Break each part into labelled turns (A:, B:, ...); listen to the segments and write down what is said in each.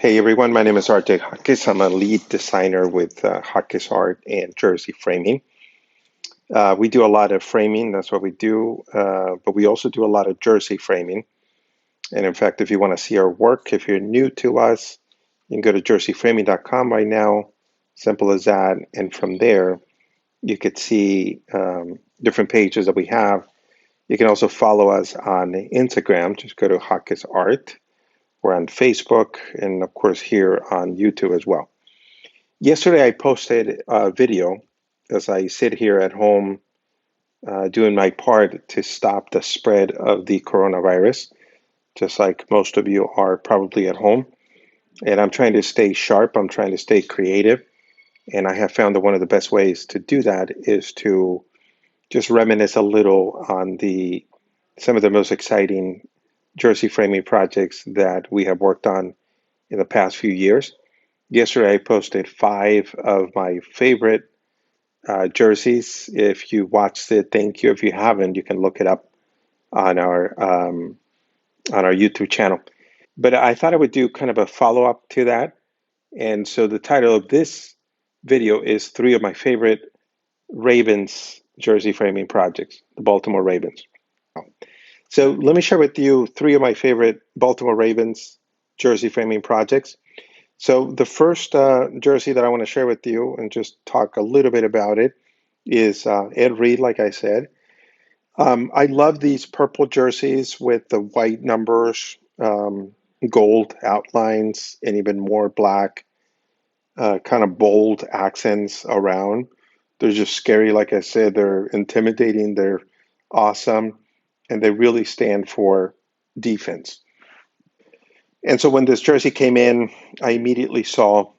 A: Hey everyone, my name is RJ Hockes. I'm a lead designer with Hockes Art and Jersey Framing. We do a lot of framing, that's what we do, but we also do a lot of jersey framing. And in fact, if you want to see our work, if you're new to us, you can go to jerseyframing.com right now, simple as that. And from there, you could see different pages that we have. You can also follow us on Instagram, just go to Hockes Art. We're on Facebook, and of course here on YouTube as well. Yesterday, I posted a video as I sit here at home doing my part to stop the spread of the coronavirus, just like most of you are probably at home. And I'm trying to stay sharp, I'm trying to stay creative. And I have found that one of the best ways to do that is to just reminisce a little on some of the most exciting jersey framing projects that we have worked on in the past few years. Yesterday, I posted 5 of my favorite jerseys. If you watched it, thank you. If you haven't, you can look it up on our YouTube channel. But I thought I would do kind of a follow up to that. And so the title of this video is 3 of my favorite Ravens jersey framing projects, the Baltimore Ravens. So let me share with you 3 of my favorite Baltimore Ravens jersey framing projects. So the first jersey that I want to share with you and just talk a little bit about it is Ed Reed, like I said. I love these purple jerseys with the white numbers, gold outlines, and even more black, kind of bold accents around. They're just scary, like I said. They're intimidating, they're awesome, and they really stand for defense. And so when this jersey came in, I immediately saw,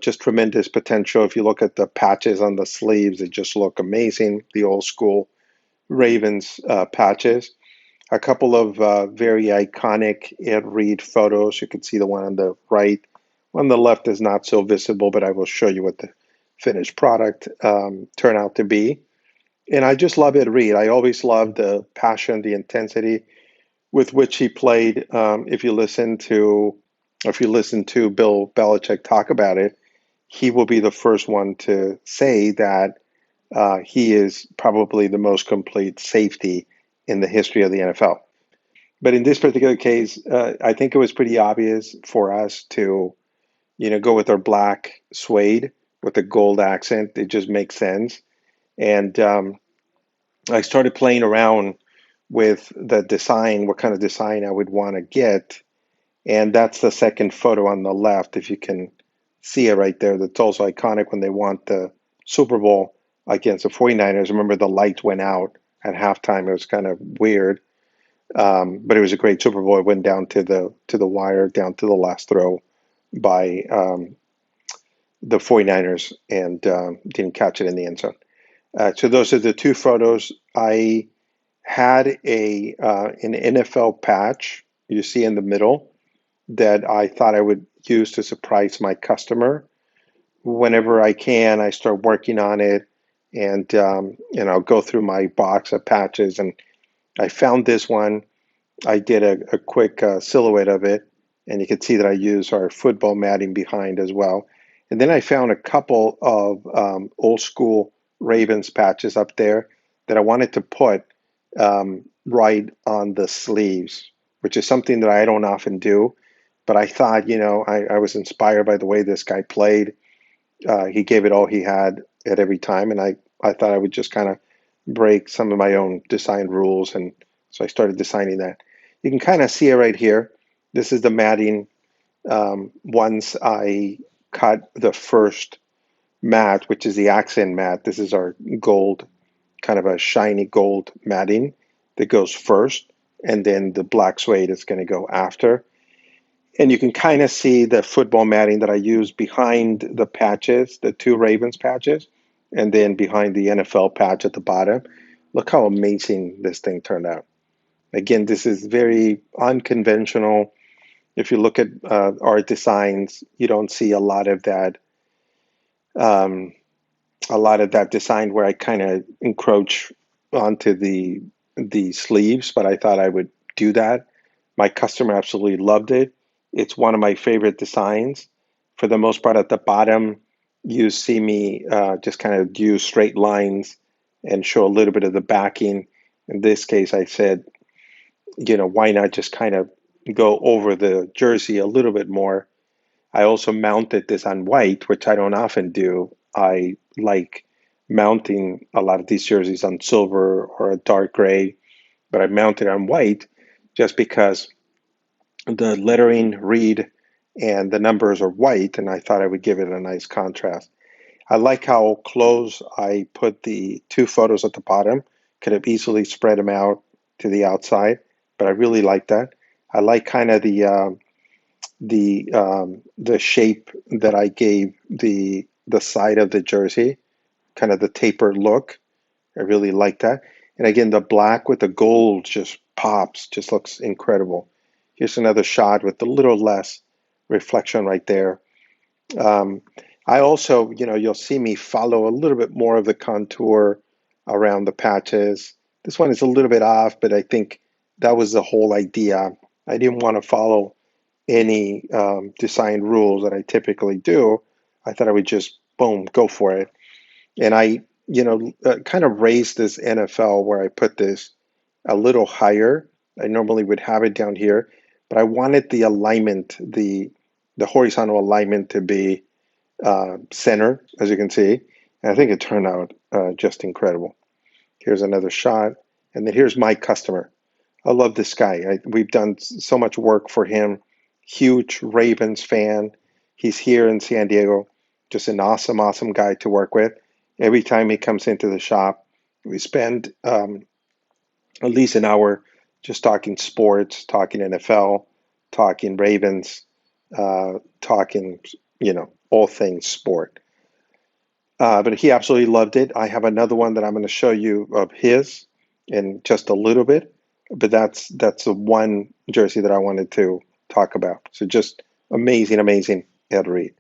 A: just tremendous potential. If you look at the patches on the sleeves, they just look amazing. The old school Ravens patches. A couple of very iconic Ed Reed photos. You can see the one on the right. One on the left is not so visible, but I will show you what the finished product turned out to be. And I just love Ed Reed. I always loved the passion, the intensity with which he played. If you listen to Bill Belichick talk about it, he will be the first one to say that he is probably the most complete safety in the history of the NFL. But in this particular case, I think it was pretty obvious for us to, go with our black suede with the gold accent. It just makes sense. And I started playing around with the design, what kind of design I would want to get. And that's the second photo on the left, if you can see it right there. That's also iconic when they won the Super Bowl against the 49ers. Remember, the light went out at halftime. It was kind of weird, but it was a great Super Bowl. It went down to the wire, down to the last throw by the 49ers, and didn't catch it in the end zone. So those are the 2 photos. I had an NFL patch you see in the middle that I thought I would use to surprise my customer. Whenever I can, I start working on it, and I'll go through my box of patches, and I found this one. I did a quick silhouette of it, and you can see that I use our football matting behind as well. And then I found a couple of old school Ravens patches up there that I wanted to put right on the sleeves, which is something that I don't often do. But I thought, I was inspired by the way this guy played. He gave it all he had at every time, and I thought I would just kind of break some of my own design rules, and so I started designing that. You can kind of see it right here. This is the matting. Once I cut the first mat, which is the accent mat, this is our gold, kind of a shiny gold matting that goes first, and then the black suede is going to go after. And you can kind of see the football matting that I use behind the patches, the 2 Ravens patches, and then behind the NFL patch at the bottom. Look how amazing this thing turned out. Again, this is very unconventional. If you look at our designs, you don't see a lot of that design where I kind of encroach onto the sleeves, but I thought I would do that. My customer absolutely loved it. It's one of my favorite designs. For the most part, at the bottom, you see me just kind of use straight lines and show a little bit of the backing. In this case, I said, why not just kind of go over the jersey a little bit more. I also mounted this on white, which I don't often do. I like mounting a lot of these jerseys on silver or a dark gray, but I mounted on white just because the lettering, read, and the numbers are white, and I thought I would give it a nice contrast. I like how close I put the two photos at the bottom. Could have easily spread them out to the outside, but I really like that. I like kind of the shape that I gave the side of the jersey, kind of the tapered look. I really like that. And again, the black with the gold just pops, just looks incredible. Here's another shot with a little less reflection right there. Um, I also, you'll see me follow a little bit more of the contour around the patches. This one is a little bit off, but I think that was the whole idea. I didn't want to follow any design rules that I typically do. I thought I would just, boom, go for it. And I, kind of raised this NFL where I put this a little higher. I normally would have it down here, but I wanted the alignment, the horizontal alignment to be center, as you can see. And I think it turned out just incredible. Here's another shot. And then here's my customer. I love this guy. We've done so much work for him. Huge Ravens fan. He's here in San Diego. Just an awesome, awesome guy to work with. Every time he comes into the shop, we spend at least an hour just talking sports, talking NFL, talking Ravens, talking, all things sport. But he absolutely loved it. I have another one that I'm going to show you of his in just a little bit, but that's the one jersey that I wanted to talk about. So just amazing, amazing Ed Reed.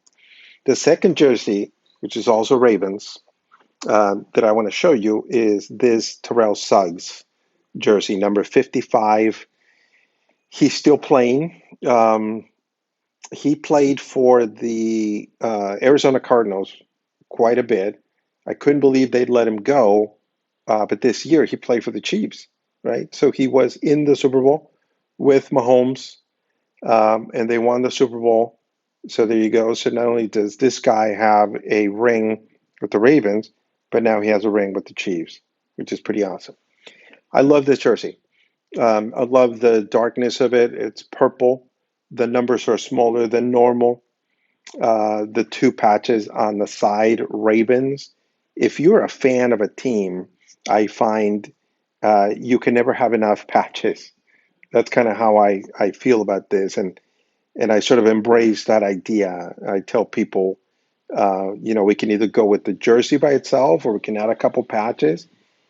A: The second jersey, which is also Ravens, that I want to show you is this Terrell Suggs jersey, number 55. He's still playing. He played for the Arizona Cardinals quite a bit. I couldn't believe they'd let him go, but this year he played for the Chiefs, right? So he was in the Super Bowl with Mahomes, and they won the Super Bowl. So there you go. So not only does this guy have a ring with the Ravens, but now he has a ring with the Chiefs, which is pretty awesome. I love this jersey. I love the darkness of it. It's purple. The numbers are smaller than normal. The two patches on the side, Ravens. If you're a fan of a team, I find you can never have enough patches. That's kind of how I feel about this. And I sort of embrace that idea. I tell people, we can either go with the jersey by itself or we can add a couple patches.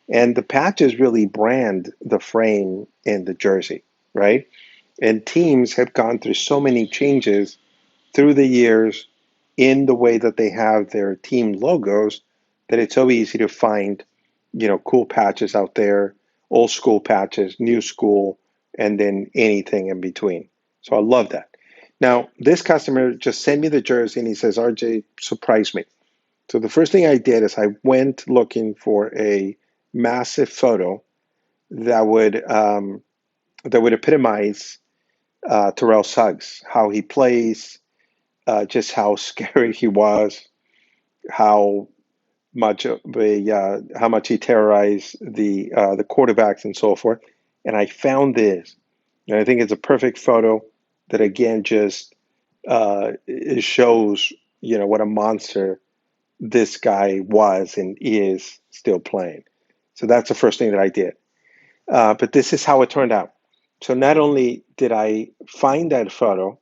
A: And the patches really brand the frame and the jersey, right? And teams have gone through so many changes through the years in the way that they have their team logos that it's so easy to find, cool patches out there, old school patches, new school, and then anything in between. So I love that. Now, this customer just sent me the jersey and he says, RJ, surprise me. So the first thing I did is I went looking for a massive photo that would epitomize Terrell Suggs, how he plays, just how scary he was, how how much he terrorized the quarterbacks and so forth. And I found this, and I think it's a perfect photo that again just it shows what a monster this guy was and is still playing. So that's the first thing that I did. But this is how it turned out. So not only did I find that photo,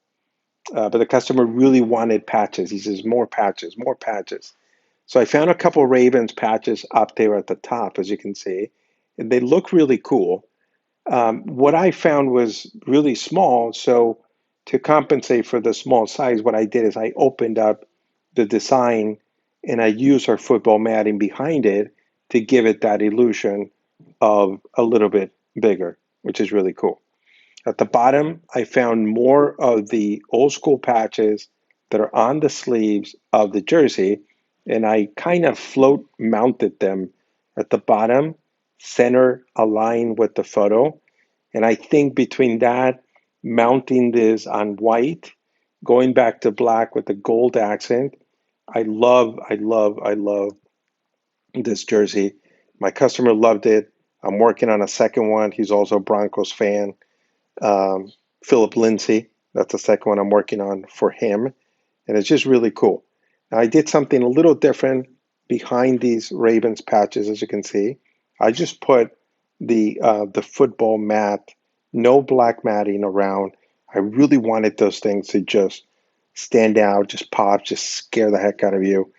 A: but the customer really wanted patches. He says, more patches, more patches. So I found a couple Ravens patches up there at the top, as you can see, and they look really cool. What I found was really small. So to compensate for the small size, what I did is I opened up the design and I used our football matting behind it to give it that illusion of a little bit bigger, which is really cool. At the bottom, I found more of the old school patches that are on the sleeves of the jersey, and I kind of float mounted them at the bottom, center aligned with the photo. And I think between that, mounting this on white, going back to black with the gold accent, I love this jersey. My customer loved it. I'm working on a second one. He's also a Broncos fan. um, Philip Lindsay. That's the second one I'm working on for him, and it's just really cool. Now, I did something a little different behind these Ravens patches, as you can see. I just put the football mat, no black matting around. I really wanted those things to just stand out, just pop, just scare the heck out of you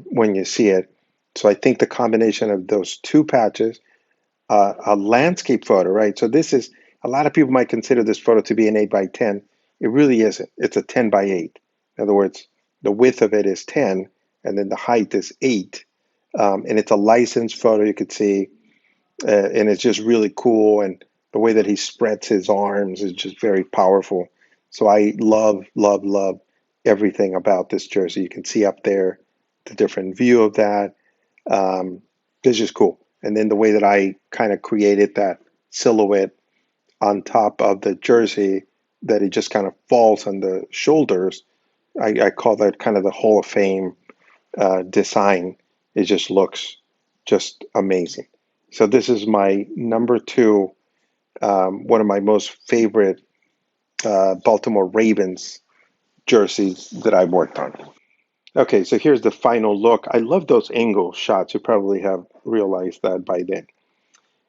A: when you see it. So I think the combination of those two patches, a landscape photo, right? So this is, a lot of people might consider this photo to be an 8 by 10. It really isn't. It's a 10 by 8. In other words, the width of it is 10, and then the height is 8. And it's a licensed photo, you could see, and it's just really cool. And the way that he spreads his arms is just very powerful. So I love everything about this jersey. You can see up there the different view of that. It's just cool. And then the way that I kind of created that silhouette on top of the jersey, that it just kind of falls on the shoulders. I call that kind of the Hall of Fame design. It just looks just amazing. So this is my number two, one of my most favorite Baltimore Ravens jerseys that I've worked on. Okay, so here's the final look. I love those angle shots. You probably have realized that by then.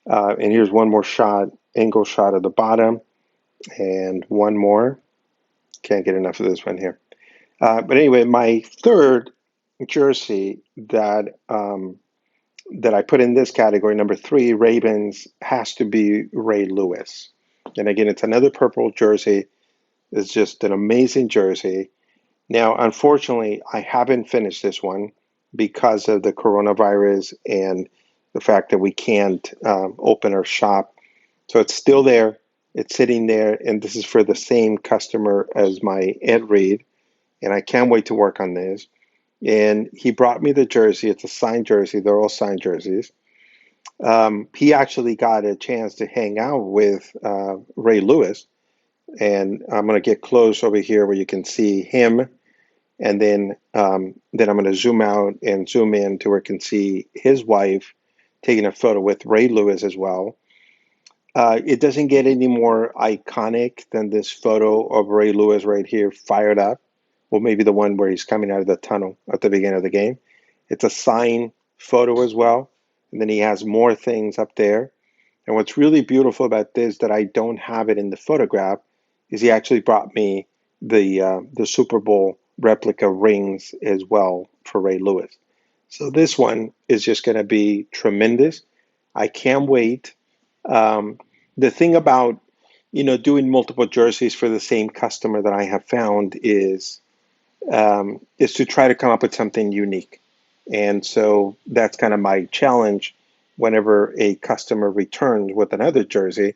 A: And here's one more shot, angle shot at the bottom, and one more. Can't get enough of this one here. But anyway, my third jersey that I put in this category, number three, Ravens, has to be Ray Lewis. And again, it's another purple jersey. It's just an amazing jersey. Now, unfortunately, I haven't finished this one because of the coronavirus and the fact that we can't open our shop. So it's still there. It's sitting there, and this is for the same customer as my Ed Reed, and I can't wait to work on this. And he brought me the jersey. It's a signed jersey. They're all signed jerseys. He actually got a chance to hang out with Ray Lewis, and I'm going to get close over here where you can see him, and then I'm going to zoom out and zoom in to where you can see his wife taking a photo with Ray Lewis as well. It doesn't get any more iconic than this photo of Ray Lewis right here, fired up. Well, maybe the one where he's coming out of the tunnel at the beginning of the game. It's a signed photo as well. And then he has more things up there. And what's really beautiful about this, that I don't have it in the photograph, is he actually brought me the Super Bowl replica rings as well for Ray Lewis. So this one is just going to be tremendous. I can't wait. Um, the thing about doing multiple jerseys for the same customer that I have found is to try to come up with something unique. And so that's kind of my challenge whenever a customer returns with another jersey,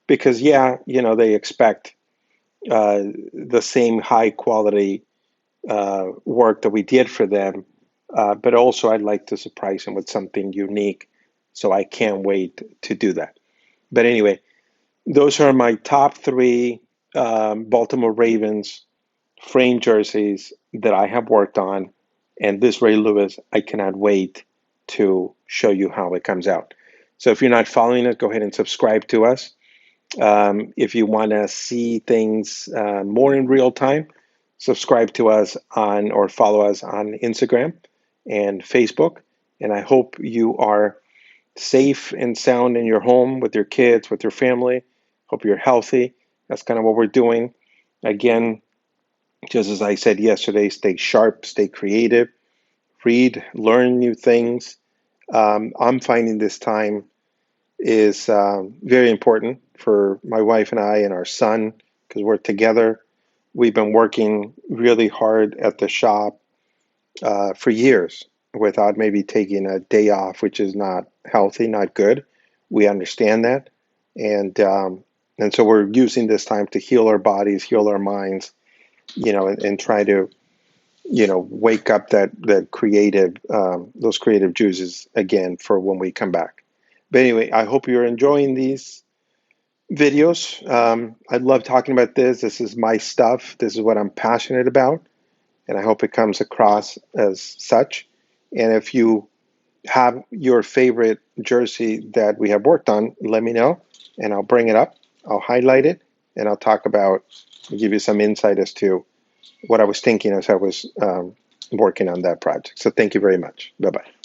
A: because yeah, they expect the same high quality work that we did for them, but also I'd like to surprise them with something unique. So I can't wait to do that. But anyway, those are my top three Baltimore Ravens frame jerseys that I have worked on. And this Ray Lewis, I cannot wait to show you how it comes out. So if you're not following us, go ahead and subscribe to us. If you want to see things more in real time, subscribe to us on or follow us on Instagram and Facebook. And I hope you are safe and sound in your home with your kids, with your family. Hope you're healthy. That's kind of what we're doing. Again, just as I said yesterday, stay sharp, stay creative, read, learn new things. I'm finding this time is very important for my wife and I and our son, because we're together. We've been working really hard at the shop for years without maybe taking a day off, which is not healthy, not good. We understand that. And And so we're using this time to heal our bodies, heal our minds, and try to, wake up that creative, those creative juices again for when we come back. But anyway, I hope you're enjoying these videos. I love talking about this. This is my stuff. This is what I'm passionate about. And I hope it comes across as such. And if you have your favorite jersey that we have worked on, let me know and I'll bring it up. I'll highlight it and I'll give you some insight as to what I was thinking as I was working on that project. So thank you very much. Bye-bye.